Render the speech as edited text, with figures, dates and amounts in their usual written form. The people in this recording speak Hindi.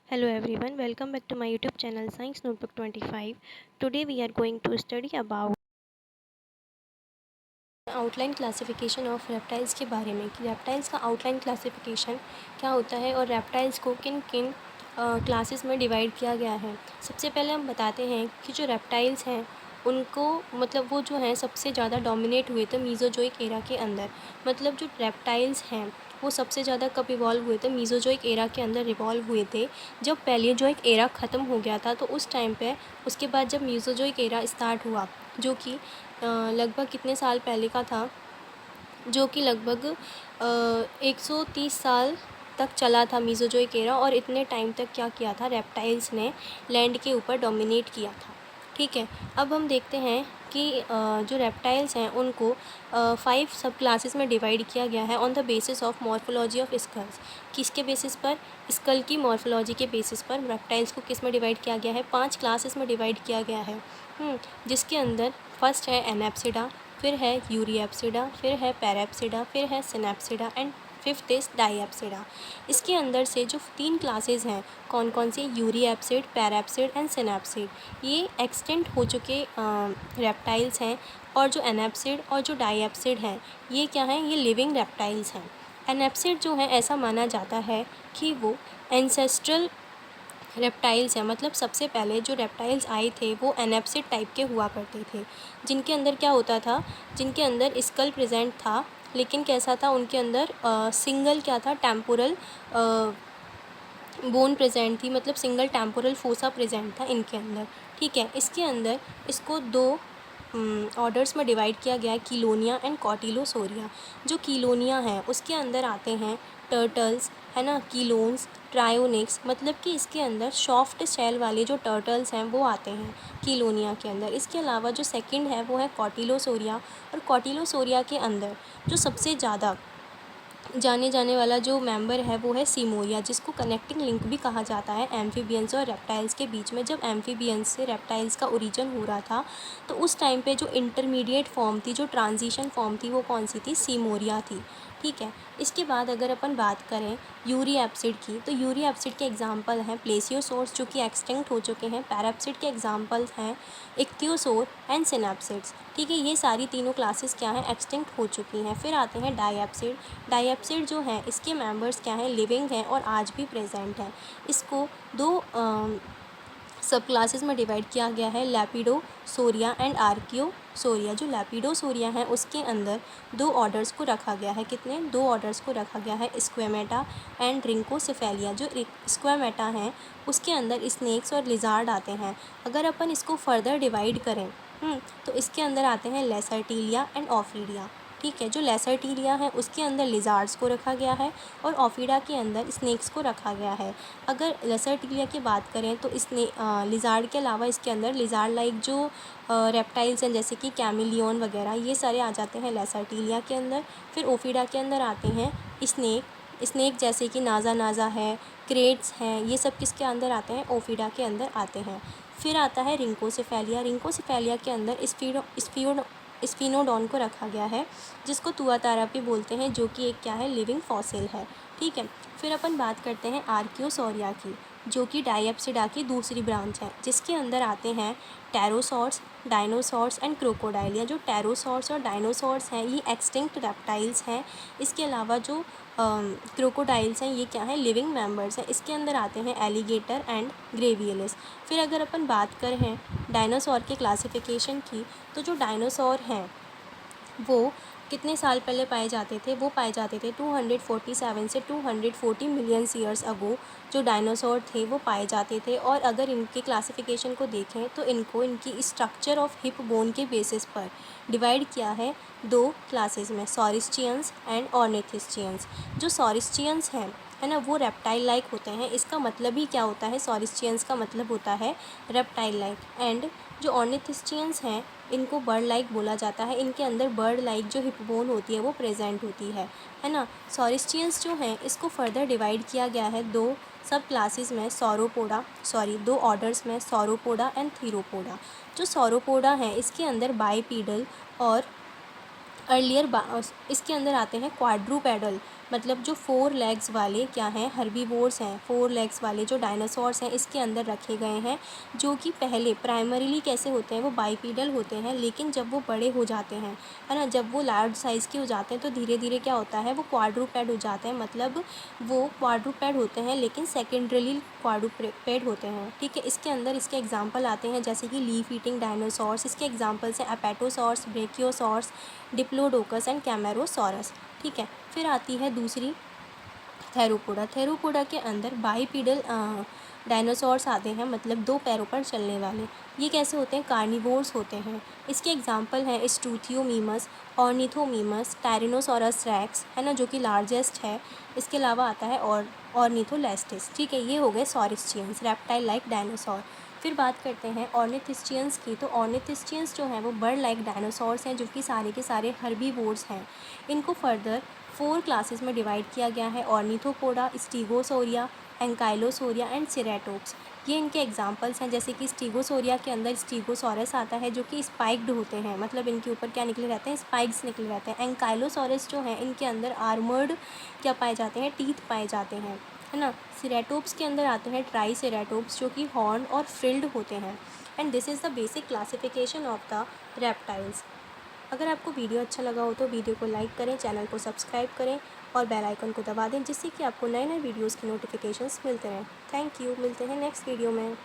Hello everyone, welcome back to my YouTube channel Science Notebook 25. Today we are going to study about outline classification of reptiles के बारे में कि रेप्टाइल्स का आउटलाइन क्लासिफिकेशन क्या होता है और रेप्टाइल्स को किन किन क्लासेस में डिवाइड किया गया है। सबसे पहले हम बताते हैं कि जो रेप्टाइल्स हैं उनको मतलब वो जो हैं सबसे ज़्यादा डोमिनेट हुए थे मीज़ोजोइक एरा के अंदर। मतलब जो रेप्टाइल्स हैं वो सबसे ज़्यादा कब इवॉल्व हुए थे, मीज़ोजोइक एरा के अंदर इवॉल्व हुए थे। जब पैलियोजोइक एरा ख़त्म हो गया था तो उस टाइम पे उसके बाद जब मीज़ोजोइक एरा स्टार्ट हुआ जो कि लगभग कितने साल पहले का था, जो कि लगभग 130 साल तक चला था मीज़ोजोइक एरा। और इतने टाइम तक क्या किया था, रेप्टाइल्स ने लैंड के ऊपर डोमिनेट किया था। ठीक है, अब हम देखते हैं कि जो रेप्टाइल्स हैं उनको 5 सब क्लासेस में डिवाइड किया गया है on the basis of morphology of skulls. किसके बेसिस पर? स्कल की मॉर्फोलॉजी के बेसिस पर रेप्टाइल्स को किस में डिवाइड किया गया है? 5 क्लासेस में डिवाइड किया गया है। जिसके अंदर फर्स्ट है एनेप्सिडा, फिर है यूरिएप्सिडा, फिर है पैरेप्सिडा, फिर है सिनेप्सिडा एंड फिफ्थ इज डाइएप्सिडा। इसके अंदर से जो 3 क्लासेस हैं कौन कौन से? यूरिएप्सिड, पैरेप्सिड एंड सिनेप्सिड। ये एक्सटेंट हो चुके रेप्टाइल्स हैं। और जो एनेप्सिड और जो डाइएप्सिड हैं ये क्या हैं? ये लिविंग रेप्टाइल्स हैं। एनेप्सिड जो है ऐसा माना जाता है कि वो एंसेस्ट्रल रेप्टाइल्स हैं। मतलब सबसे पहले जो रेप्टाइल्स आए थे वो एनेप्सिड टाइप के हुआ करते थे, जिनके अंदर क्या होता था, जिनके अंदर स्कल प्रेजेंट था, लेकिन कैसा था, उनके अंदर सिंगल क्या था, टेम्पोरल बोन प्रेजेंट थी। मतलब सिंगल टेम्पोरल फोसा प्रेजेंट था इनके अंदर। ठीक है, इसके अंदर इसको 2 ऑर्डर्स में डिवाइड किया गया है, कीलोनिया एंड कॉटिलोसोरिया। जो कीलोनिया है उसके अंदर आते हैं टर्टल्स, है ना, कीलोन्स, ट्रायोनिक्स। मतलब कि इसके अंदर सॉफ्ट शेल वाले जो टर्टल्स हैं वो आते हैं कीलोनिया के अंदर। इसके अलावा जो सेकंड है वो है कॉटिलोसोरिया। और कॉटिलोसोरिया के अंदर जो सबसे ज़्यादा जाने जाने वाला जो मेंबर है वो है सीमोरिया, जिसको कनेक्टिंग लिंक भी कहा जाता है एम्फीबियंस और रेप्टाइल्स के बीच में। जब एम्फीबियंस से रेप्टाइल्स का ओरिजिन हो रहा था तो उस टाइम पे जो इंटरमीडिएट फॉर्म थी, जो ट्रांजिशन फॉर्म थी, वो कौन सी थी? सीमोरिया थी। ठीक है, इसके बाद अगर अपन बात करें यूरिएप्सिड की, तो यूरिएप्सिड के एग्जाम्पल हैं प्लेसियोसोर्स जो कि एक्सटिंक्ट हो चुके हैं। पैराप्सिड के एग्जाम्पल्स हैं इक्थियोसोर एंड सिनेप्सिड्स। ठीक है, ये सारी तीनों क्लासेस क्या हैं? एक्सटिंक्ट हो चुकी हैं। फिर आते हैं डाइएप्सिड। डाइएप्सिड जो है इसके मेंबर्स क्या हैं? लिविंग हैं और आज भी प्रेजेंट हैं। इसको 2 सब क्लासेस में डिवाइड किया गया है, लैपिडोसोरिया एंड आर्कियोसोरिया। जो लैपिडोसोरिया है उसके अंदर 2 ऑर्डर्स को रखा गया है। कितने? 2 ऑर्डर्स को रखा गया है, स्क्वेमेटा एंड रिंकोसेफेलिया। जो स्क्वेमेटा हैं उसके अंदर स्नेक्स और लिजार्ड आते हैं। अगर अपन इसको फर्दर डिवाइड करें तो इसके अंदर आते हैं लेसर्टीलिया एंड ऑफिडिया। ठीक है, जो लेसर्टीलिया है उसके अंदर लिजार्ड्स को रखा गया है और ऑफिडा के अंदर स्नेक्स को रखा गया है। अगर लेसर्टीलिया की बात करें तो इसने लिजार्ड के अलावा इसके अंदर लिजार्ड लाइक जो रेप्टाइल्स हैं जैसे कि कैमिलियन वगैरह, ये सारे आ जाते हैं लेसर्टीलिया के अंदर। फिर ओफिडा के अंदर आते हैं स्नेक जैसे कि नाजा है, क्रेट्स हैं, ये सब किसके अंदर आते हैं? ओफिडा के अंदर आते हैं। फिर आता है रिंकोसेफेलिया। रिंकोसेफेलिया के अंदर स्फीनोडॉन को रखा गया है, जिसको तुआतारा भी बोलते हैं, जो कि एक क्या है? लिविंग फॉसिल है। ठीक है, फिर अपन बात करते हैं आर्कियोसोरिया की, जो कि डाइएप्सिडा की दूसरी ब्रांच है, जिसके अंदर आते हैं टेरोसॉर्स, डायनासोर्स एंड क्रोकोडाइल। जो टेरोसॉर्स और डायनासोर्स हैं ये एक्सटिंक्ट रेप्टाइल्स हैं। इसके अलावा जो क्रोकोडाइल्स हैं ये क्या है? लिविंग मेंबर्स हैं। इसके अंदर आते हैं एलिगेटर एंड ग्रेवियलिस। फिर अगर अपन बात करें डायनासोर के क्लासिफिकेशन की, तो जो डायनासोर हैं वो कितने साल पहले पाए जाते थे? वो पाए जाते थे 247 से 240 मिलियन ईयर्स अगो जो डायनासोर थे वो पाए जाते थे। और अगर इनके क्लासिफिकेशन को देखें तो इनको इनकी स्ट्रक्चर ऑफ हिप बोन के बेसिस पर डिवाइड किया है 2 क्लासेस में, सॉरिस्चियंस एंड ऑर्निथिस्चियंस। जो सॉरिस्चियंस हैं, है ना, वो रेप्टाइल लाइक होते हैं। इसका मतलब ही क्या होता है? सॉरिस्चियंस का मतलब होता है रेप्टाइल लाइक। एंड जो ऑर्निथिस्चियंस हैं इनको बर्ड लाइक बोला जाता है। इनके अंदर बर्ड लाइक जो हिप बोन होती है वो प्रेजेंट होती है ना। सॉरिस्चियंस जो हैं इसको फर्दर डिवाइड किया गया है 2 सब क्लासेस में, 2 ऑर्डर्स में, सॉरोपोडा एंड थीरोपोडा। जो सॉरोपोडा है इसके अंदर बाइपीडल और इसके अंदर आते हैं क्वाड्रूपेडल मतलब जो 4 लेग्स वाले क्या हैं, हर्बीवोर्स हैं, 4 लेग्स वाले जो डायनासोर्स हैं इसके अंदर रखे गए हैं, जो कि पहले प्राइमरीली कैसे होते हैं, वो बाइपीडल होते हैं, लेकिन जब वो बड़े हो जाते हैं, है ना, जब वो लार्ज साइज़ के हो जाते हैं तो धीरे धीरे क्या होता है, वो क्वाड्रूपेड हो जाते हैं। मतलब वो क्वाड्रूपेड होते हैं लेकिन सेकेंडरली क्वाड्रूपेड होते हैं, ठीक है। इसके अंदर इसके एग्जाम्पल आते हैं जैसे कि लीफ ईटिंग डायनासोर्स, इसके एग्जाम्पल्स हैं एपेटोसॉर्स, ब्रेकियोसॉर्स, डिप्लोडोकस एंड कैमेरोसॉरस, ठीक है। फिर आती है दूसरी थेरोपोडा। थेरोपोडा के अंदर बाइपीडल डायनासोर्स आते हैं, मतलब 2 पैरों पर चलने वाले। ये कैसे होते हैं, कार्निवोर्स होते हैं। इसके एग्जाम्पल हैं स्ट्रूथियोमीमस, ऑर्निथोमीमस, टायरेनोसोरस रेक्स, है ना, जो कि लार्जेस्ट है। इसके अलावा आता है ऑर्निथोलेस्टिस, ठीक है। ये हो गए सॉरिस्चियंस, रेप्टाइल लाइक डायनासोर। फिर बात करते हैं ऑर्निथिस्चियंस की। तो ऑर्निथिस्चियंस जो हैं वो बर्ड लाइक डायनासोर्स हैं, जो कि सारे के सारे हर्बीवोर्स हैं। इनको फर्दर 4 क्लासेस में डिवाइड किया गया है, ऑर्निथोपोडा, स्टीगोसोरिया, एंकाइलोसोरिया एंड सिरेटोप्स। ये इनके एग्जांपल्स हैं, जैसे कि स्टीगोसोरिया के अंदर स्टीगोसॉरस आता है, जो कि स्पाइक्ड होते हैं, मतलब इनके ऊपर क्या निकले रहते हैं, स्पाइक्स निकले रहते हैं। एंकाइलोसोरस जो हैं इनके अंदर आर्मर्ड क्या पाए जाते हैं, टीथ पाए जाते हैं, है ना। सिरेटोप्स के अंदर आते हैं ट्राईसेराटोप्स, जो कि हॉर्न और फ्रिल्ड होते हैं। And this is the basic classification of the reptiles. अगर आपको वीडियो अच्छा लगा हो तो वीडियो को लाइक करें, चैनल को सब्सक्राइब करें और बेल आइकन को दबा दें, जिससे कि आपको नए नए वीडियोज़ की नोटिफिकेशंस मिलते रहें। थैंक यू, मिलते हैं नेक्स्ट वीडियो में।